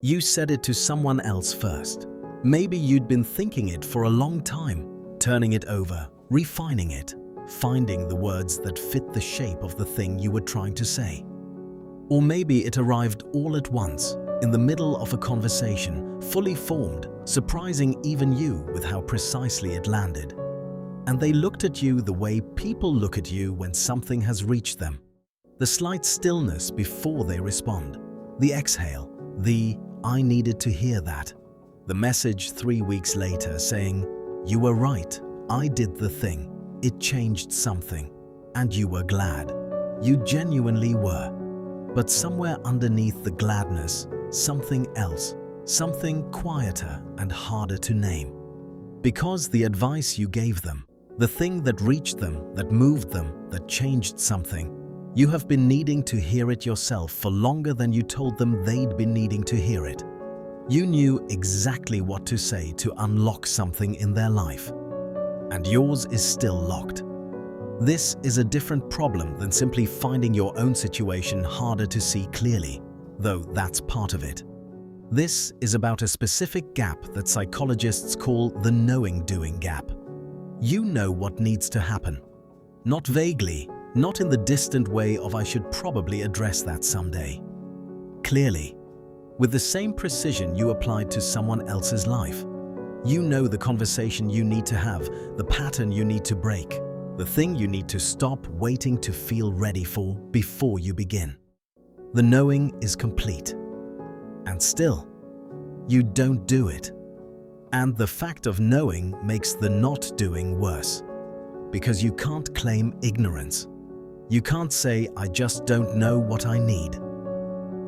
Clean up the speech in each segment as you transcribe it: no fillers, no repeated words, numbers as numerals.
You said it to someone else first. Maybe you'd been thinking it for a long time, turning it over, refining it, finding the words that fit the shape of the thing you were trying to say. Or maybe it arrived all at once, in the middle of a conversation, fully formed, surprising even you with how precisely it landed. And they looked at you the way people look at you when something has reached them. The slight stillness before they respond. The exhale. The "I needed to hear that." The message 3 weeks later saying, "You were right, I did the thing. It changed something." And you were glad. You genuinely were. But somewhere underneath the gladness, something else, something quieter and harder to name. Because the advice you gave them, the thing that reached them, that moved them, that changed something, you have been needing to hear it yourself for longer than you told them they'd been needing to hear it. You knew exactly what to say to unlock something in their life. And yours is still locked. This is a different problem than simply finding your own situation harder to see clearly, though that's part of it. This is about a specific gap that psychologists call the knowing-doing gap. You know what needs to happen. Not vaguely, not in the distant way of "I should probably address that someday." Clearly, with the same precision you applied to someone else's life. You know the conversation you need to have, the pattern you need to break, the thing you need to stop waiting to feel ready for before you begin. The knowing is complete. And still, you don't do it. And the fact of knowing makes the not doing worse. Because you can't claim ignorance. You can't say, "I just don't know what I need."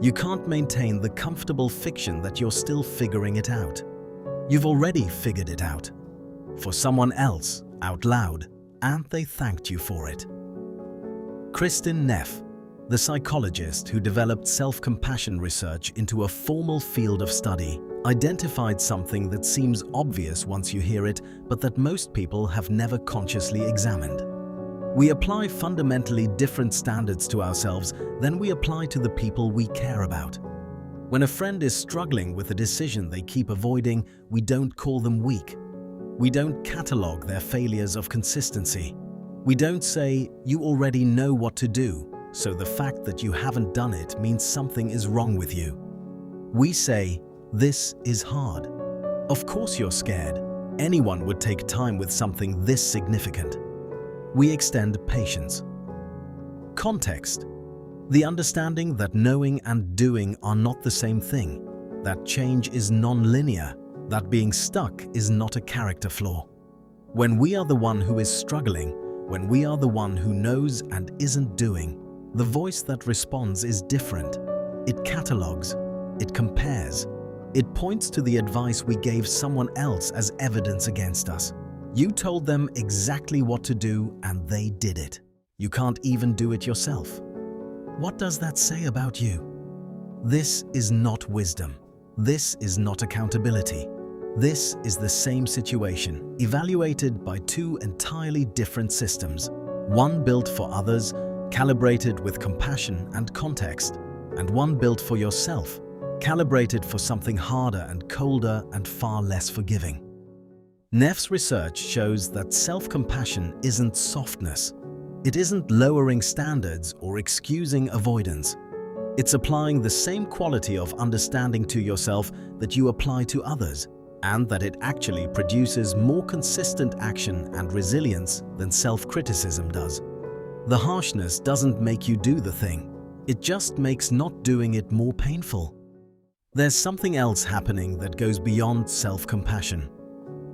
You can't maintain the comfortable fiction that you're still figuring it out. You've already figured it out. For someone else, out loud, and they thanked you for it. Kristin Neff, the psychologist who developed self-compassion research into a formal field of study, identified something that seems obvious once you hear it, but that most people have never consciously examined. We apply fundamentally different standards to ourselves than we apply to the people we care about. When a friend is struggling with a decision they keep avoiding, we don't call them weak. We don't catalogue their failures of consistency. We don't say, "You already know what to do, so the fact that you haven't done it means something is wrong with you." We say, "This is hard. Of course you're scared. Anyone would take time with something this significant." We extend patience. Context. The understanding that knowing and doing are not the same thing, that change is non-linear, that being stuck is not a character flaw. When we are the one who is struggling, when we are the one who knows and isn't doing, the voice that responds is different. It catalogues, it compares, it points to the advice we gave someone else as evidence against us. You told them exactly what to do and they did it. You can't even do it yourself. What does that say about you? This is not wisdom. This is not accountability. This is the same situation, evaluated by two entirely different systems. One built for others, calibrated with compassion and context, and one built for yourself, calibrated for something harder and colder and far less forgiving. Neff's research shows that self-compassion isn't softness. It isn't lowering standards or excusing avoidance. It's applying the same quality of understanding to yourself that you apply to others, and that it actually produces more consistent action and resilience than self-criticism does. The harshness doesn't make you do the thing. It just makes not doing it more painful. There's something else happening that goes beyond self-compassion.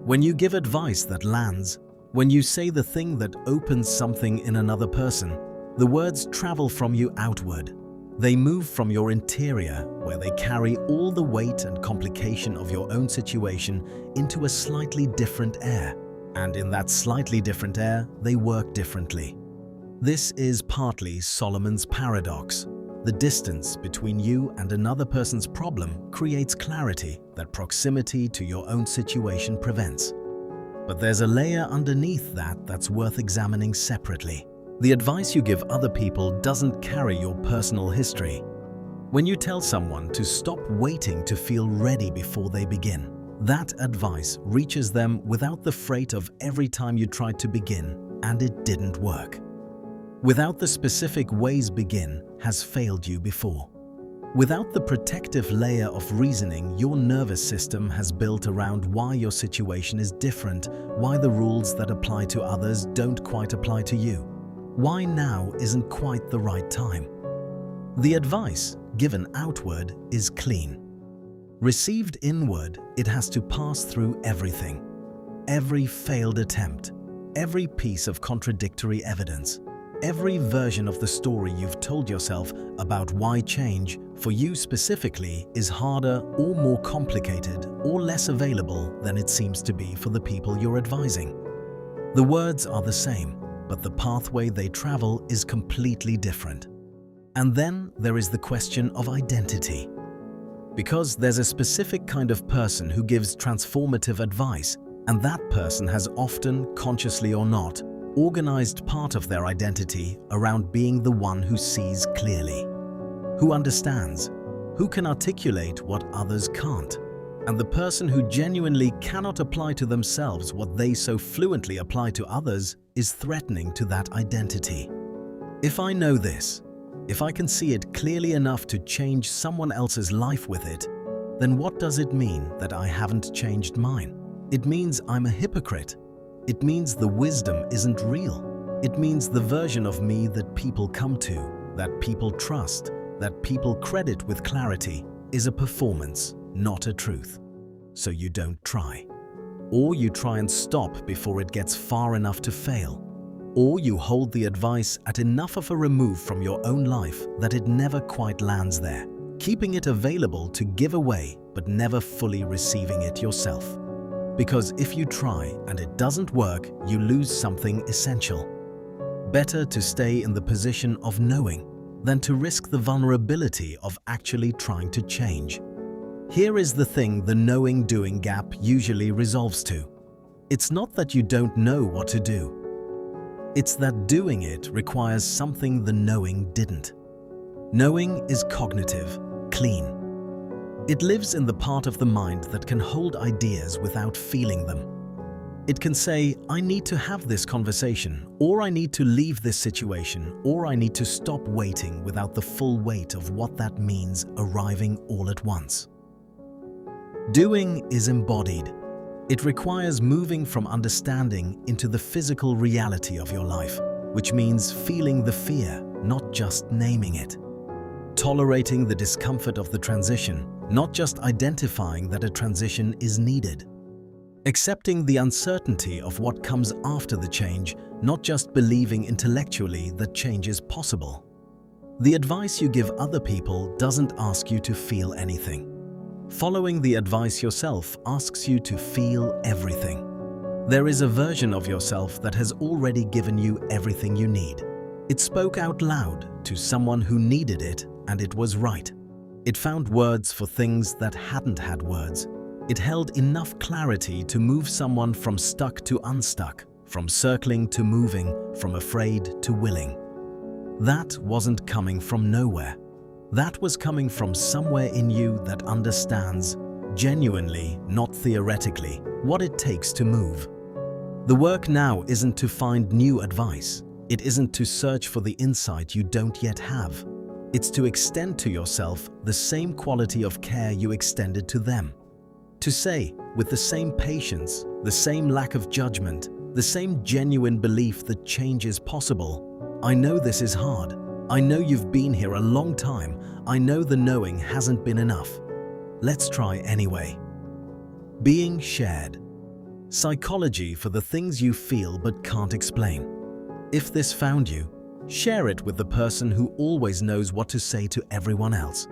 When you give advice that lands, when you say the thing that opens something in another person, the words travel from you outward. They move from your interior, where they carry all the weight and complication of your own situation, into a slightly different air. And in that slightly different air, they work differently. This is partly Solomon's paradox. The distance between you and another person's problem creates clarity that proximity to your own situation prevents. But there's a layer underneath that's worth examining separately. The advice you give other people doesn't carry your personal history. When you tell someone to stop waiting to feel ready before they begin, that advice reaches them without the freight of every time you tried to begin and it didn't work. Without the specific ways begin has failed you before. Without the protective layer of reasoning your nervous system has built around why your situation is different, why the rules that apply to others don't quite apply to you, why now isn't quite the right time. The advice, given outward, is clean. Received inward, it has to pass through everything. Every failed attempt, every piece of contradictory evidence, every version of the story you've told yourself about why change, for you specifically, is harder or more complicated or less available than it seems to be for the people you're advising. The words are the same, but the pathway they travel is completely different. And then there is the question of identity. Because there's a specific kind of person who gives transformative advice, and that person has often, consciously or not, organized part of their identity around being the one who sees clearly, who understands, who can articulate what others can't, and the person who genuinely cannot apply to themselves what they so fluently apply to others is threatening to that identity. If I know this, if I can see it clearly enough to change someone else's life with it, then what does it mean that I haven't changed mine? It means I'm a hypocrite. It means the wisdom isn't real. It means the version of me that people come to, that people trust, that people credit with clarity, is a performance, not a truth. So you don't try. Or you try and stop before it gets far enough to fail. Or you hold the advice at enough of a remove from your own life that it never quite lands there, keeping it available to give away but never fully receiving it yourself. Because if you try and it doesn't work, you lose something essential. Better to stay in the position of knowing than to risk the vulnerability of actually trying to change. Here is the thing the knowing-doing gap usually resolves to. It's not that you don't know what to do. It's that doing it requires something the knowing didn't. Knowing is cognitive, clean. It lives in the part of the mind that can hold ideas without feeling them. It can say, I need to have this conversation, or I need to leave this situation, or I need to stop waiting without the full weight of what that means arriving all at once. Doing is embodied. It requires moving from understanding into the physical reality of your life, which means feeling the fear, not just naming it. Tolerating the discomfort of the transition, not just identifying that a transition is needed. Accepting the uncertainty of what comes after the change, not just believing intellectually that change is possible. The advice you give other people doesn't ask you to feel anything. Following the advice yourself asks you to feel everything. There is a version of yourself that has already given you everything you need. It spoke out loud to someone who needed it, and it was right. It found words for things that hadn't had words. It held enough clarity to move someone from stuck to unstuck, from circling to moving, from afraid to willing. That wasn't coming from nowhere. That was coming from somewhere in you that understands, genuinely, not theoretically, what it takes to move. The work now isn't to find new advice. It isn't to search for the insight you don't yet have. It's to extend to yourself the same quality of care you extended to them. To say, with the same patience, the same lack of judgment, the same genuine belief that change is possible, I know this is hard. I know you've been here a long time. I know the knowing hasn't been enough. Let's try anyway. Being shared. Psychology for the things you feel but can't explain. If this found you, share it with the person who always knows what to say to everyone else.